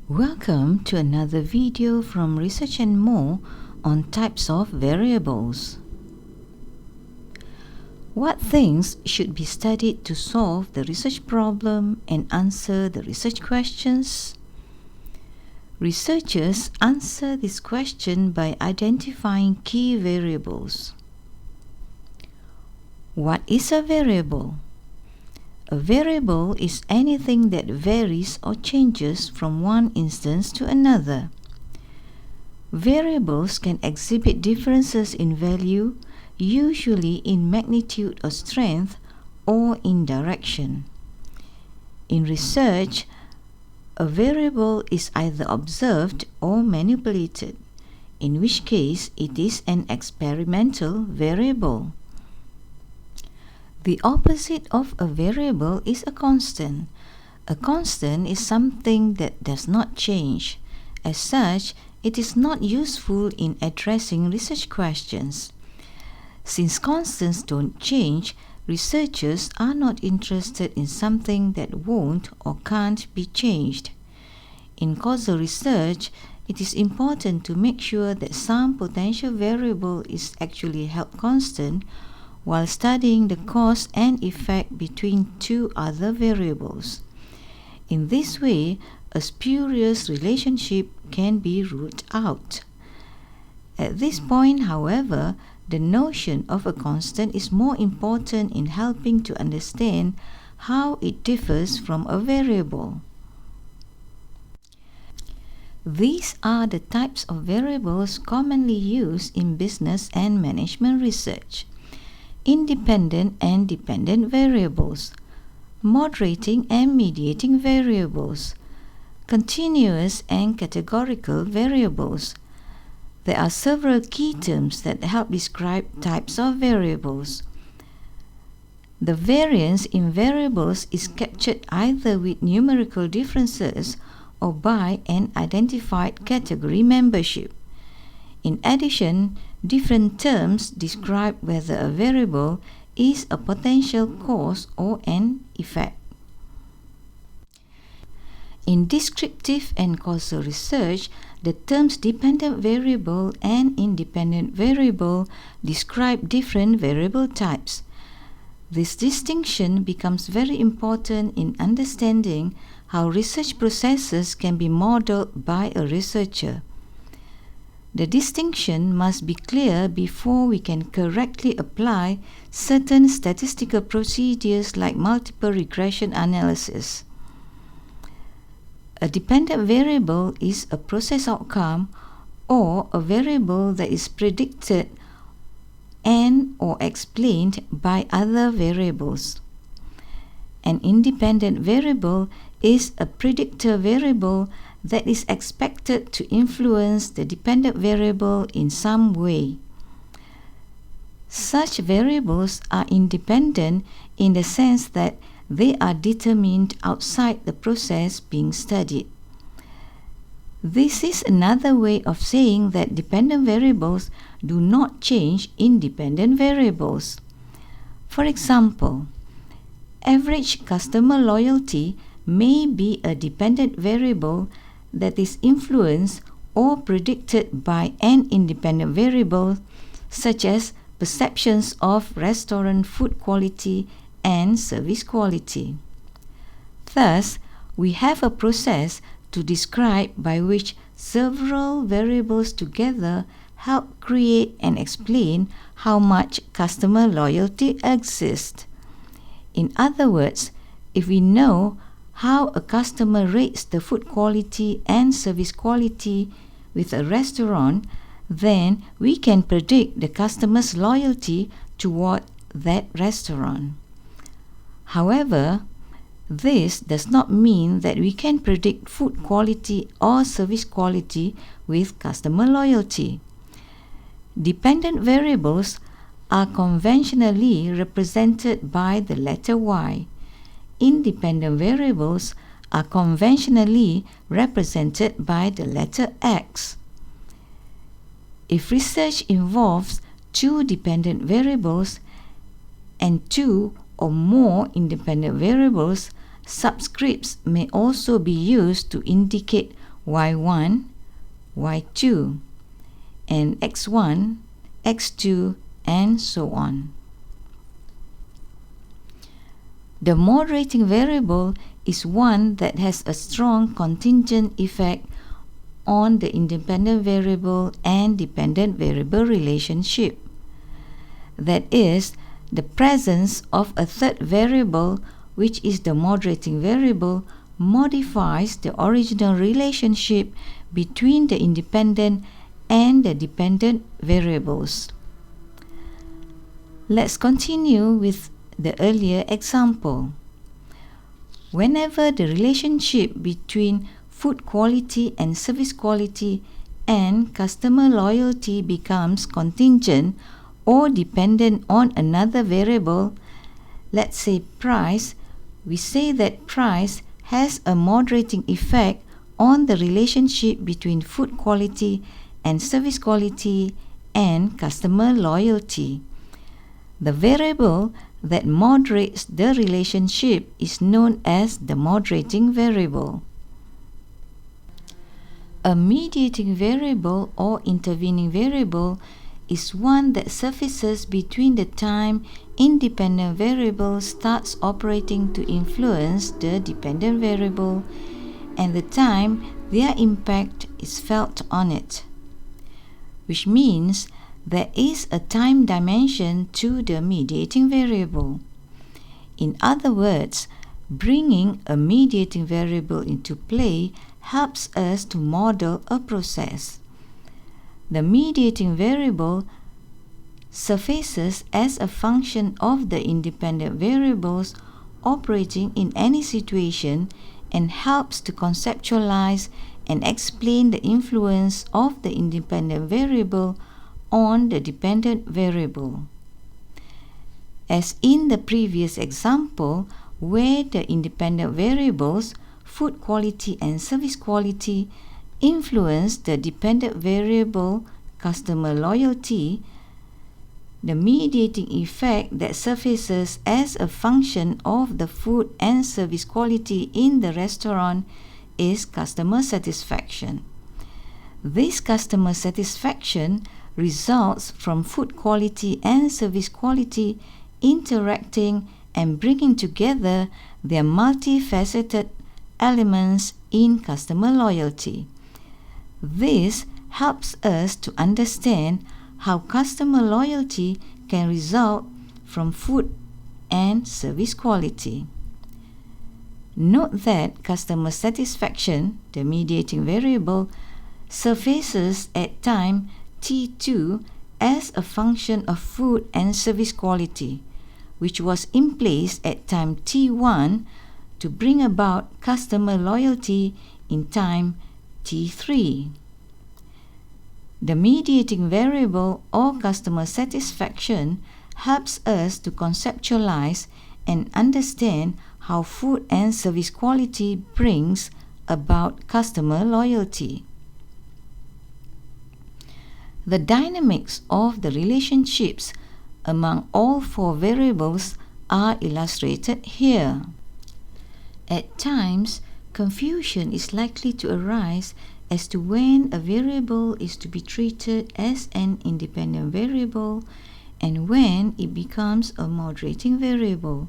Welcome to another video from Research and More on types of variables. What things should be studied to solve the research problem and answer the research questions? Researchers answer this question by identifying key variables. What is a variable? A variable is anything that varies or changes from one instance to another. Variables can exhibit differences in value, usually in magnitude or strength, or in direction. In research, a variable is either observed or manipulated, in which case it is an experimental variable. The opposite of a variable is a constant. A constant is something that does not change. As such, it is not useful in addressing research questions. Since constants don't change, researchers are not interested in something that won't or can't be changed. In causal research, it is important to make sure that some potential variable is actually held constant while studying the cause and effect between two other variables. In this way, a spurious relationship can be ruled out. At this point, however, the notion of a constant is more important in helping to understand how it differs from a variable. These are the types of variables commonly used in business and management research. Independent and dependent variables, moderating and mediating variables, continuous and categorical variables. There are several key terms that help describe types of variables. The variance in variables is captured either with numerical differences or by an identified category membership. In addition, different terms describe whether a variable is a potential cause or an effect. In descriptive and causal research, the terms dependent variable and independent variable describe different variable types. This distinction becomes very important in understanding how research processes can be modeled by a researcher. The distinction must be clear before we can correctly apply certain statistical procedures like multiple regression analysis. A dependent variable is a process outcome or a variable that is predicted and or explained by other variables. An independent variable is a predictor variable that is expected to influence the dependent variable in some way. Such variables are independent in the sense that they are determined outside the process being studied. This is another way of saying that dependent variables do not change independent variables. For example, average customer loyalty may be a dependent variable that is influenced or predicted by an independent variable such as perceptions of restaurant food quality and service quality. Thus, we have a process to describe by which several variables together help create and explain how much customer loyalty exists. In other words, if we know how a customer rates the food quality and service quality with a restaurant, then we can predict the customer's loyalty toward that restaurant. However, this does not mean that we can predict food quality or service quality with customer loyalty. Dependent variables are conventionally represented by the letter Y. Independent variables are conventionally represented by the letter X. If research involves two dependent variables and two or more independent variables, subscripts may also be used to indicate y1, y2, and x1, x2, and so on. The moderating variable is one that has a strong contingent effect on the independent variable and dependent variable relationship. That is, the presence of a third variable, which is the moderating variable, modifies the original relationship between the independent and the dependent variables. Let's continue with the earlier example. Whenever the relationship between food quality and service quality and customer loyalty becomes contingent or dependent on another variable, let's say price, we say that price has a moderating effect on the relationship between food quality and service quality and customer loyalty. The variable that moderates the relationship is known as the moderating variable. A mediating variable or intervening variable is one that surfaces between the time independent variable starts operating to influence the dependent variable and the time their impact is felt on it, which means there is a time dimension to the mediating variable. In other words, bringing a mediating variable into play helps us to model a process. The mediating variable surfaces as a function of the independent variables operating in any situation and helps to conceptualize and explain the influence of the independent variable on the dependent variable. As in the previous example, where the independent variables, food quality and service quality, influence the dependent variable, customer loyalty, the mediating effect that surfaces as a function of the food and service quality in the restaurant is customer satisfaction. This customer satisfaction results from food quality and service quality interacting and bringing together their multifaceted elements in customer loyalty. This helps us to understand how customer loyalty can result from food and service quality. Note that customer satisfaction, the mediating variable, surfaces at time T2 as a function of food and service quality, which was in place at time T1 to bring about customer loyalty in time T3. The mediating variable or customer satisfaction helps us to conceptualize and understand how food and service quality brings about customer loyalty. The dynamics of the relationships among all four variables are illustrated here. At times, confusion is likely to arise as to when a variable is to be treated as an independent variable and when it becomes a moderating variable.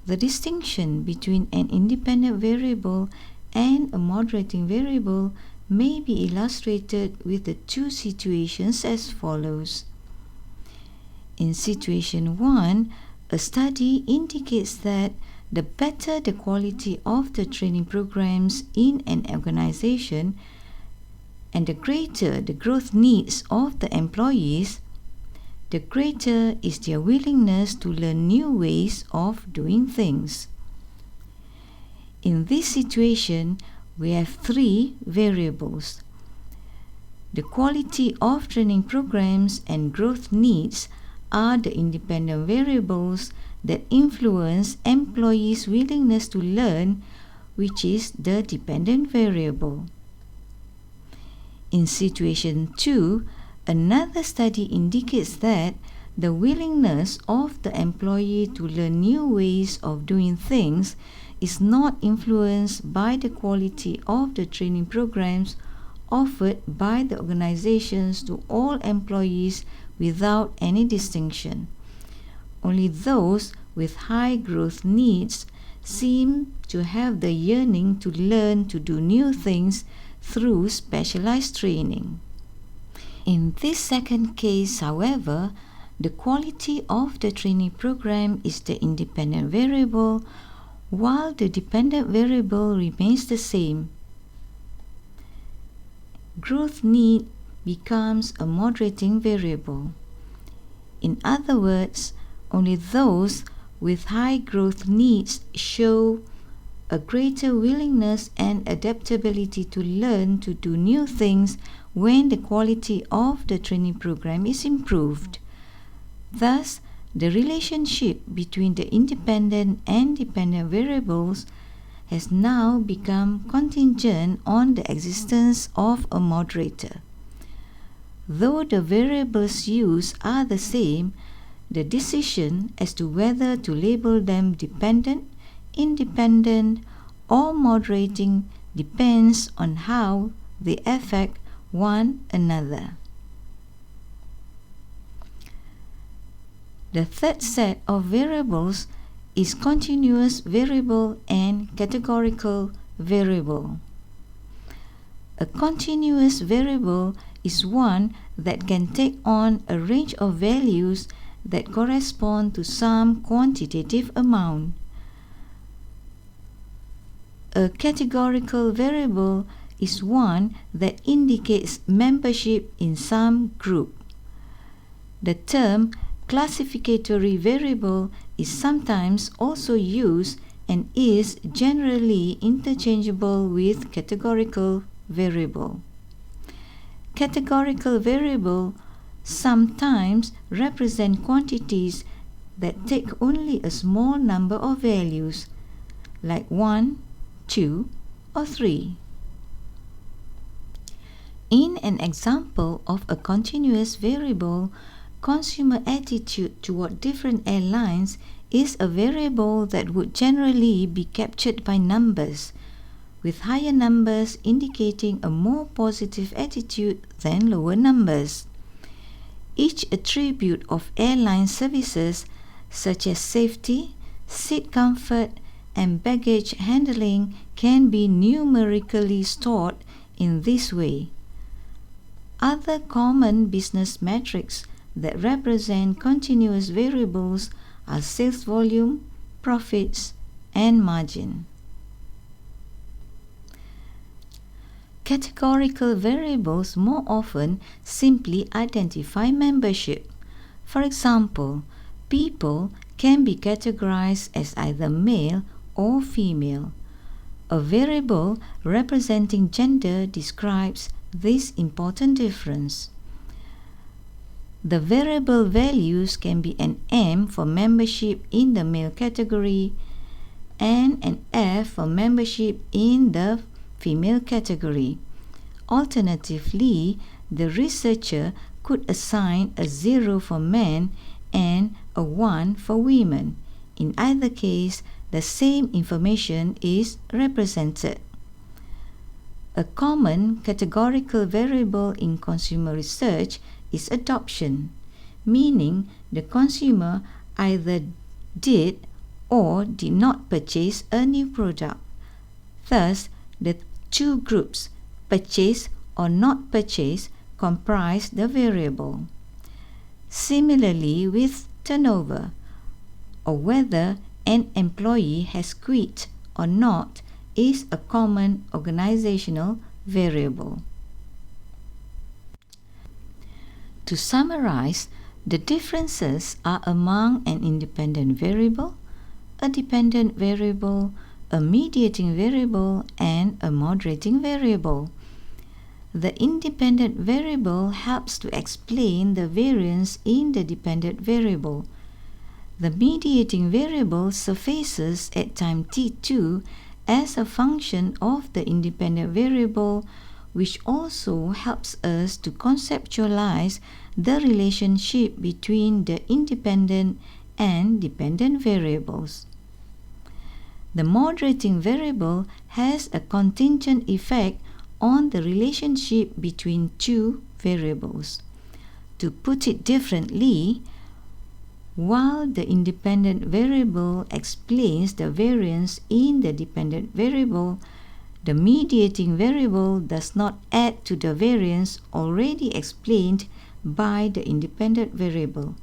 The distinction between an independent variable and a moderating variable may be illustrated with the two situations as follows. In situation 1, a study indicates that the better the quality of the training programs in an organization and the greater the growth needs of the employees, the greater is their willingness to learn new ways of doing things. In this situation, we have three variables. The quality of training programs and growth needs are the independent variables that influence employees' willingness to learn, which is the dependent variable. In situation 2, another study indicates that the willingness of the employee to learn new ways of doing things is not influenced by the quality of the training programs offered by the organizations to all employees without any distinction. Only those with high growth needs seem to have the yearning to learn to do new things through specialized training. In this second case, however, the quality of the training program is the independent variable, while the dependent variable remains the same. Growth need becomes a moderating variable. In other words, only those with high growth needs show a greater willingness and adaptability to learn to do new things when the quality of the training program is improved. Thus, the relationship between the independent and dependent variables has now become contingent on the existence of a moderator. Though the variables used are the same, the decision as to whether to label them dependent, independent, or moderating depends on how they affect one another. The third set of variables is continuous variable and categorical variable. A continuous variable is one that can take on a range of values that correspond to some quantitative amount. A categorical variable is one that indicates membership in some group. The term classificatory variable is sometimes also used and is generally interchangeable with categorical variable. Categorical variable sometimes represent quantities that take only a small number of values, like 1, 2, or 3. In an example of a continuous variable, consumer attitude toward different airlines is a variable that would generally be captured by numbers, with higher numbers indicating a more positive attitude than lower numbers. Each attribute of airline services, such as safety, seat comfort, and baggage handling, can be numerically stored in this way. Other common business metrics that represent continuous variables are sales volume, profits, and margin. Categorical variables more often simply identify membership. For example, people can be categorized as either male or female. A variable representing gender describes this important difference. The variable values can be an M for membership in the male category and an F for membership in the female category. Alternatively, the researcher could assign a 0 for men and a 1 for women. In either case, the same information is represented. A common categorical variable in consumer research is adoption, meaning the consumer either did or did not purchase a new product. Thus, the two groups, purchase or not purchase, comprise the variable. Similarly with turnover, or whether an employee has quit or not, is a common organizational variable. To summarize, the differences are among an independent variable, a dependent variable, a mediating variable, and a moderating variable. The independent variable helps to explain the variance in the dependent variable. The mediating variable surfaces at time t2 as a function of the independent variable, which also helps us to conceptualize the relationship between the independent and dependent variables. The moderating variable has a contingent effect on the relationship between two variables. To put it differently, while the independent variable explains the variance in the dependent variable, the mediating variable does not add to the variance already explained by the independent variable,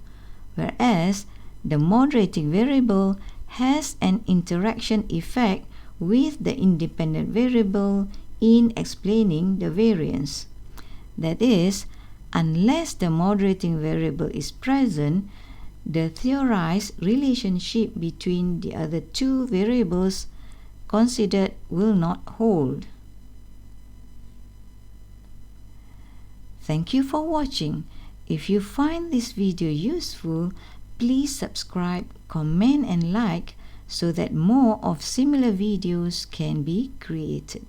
whereas the moderating variable has an interaction effect with the independent variable in explaining the variance. That is, unless the moderating variable is present, the theorized relationship between the other two variables considered will not hold. Thank you for watching. If you find this video useful, please subscribe, comment and like so that more of similar videos can be created.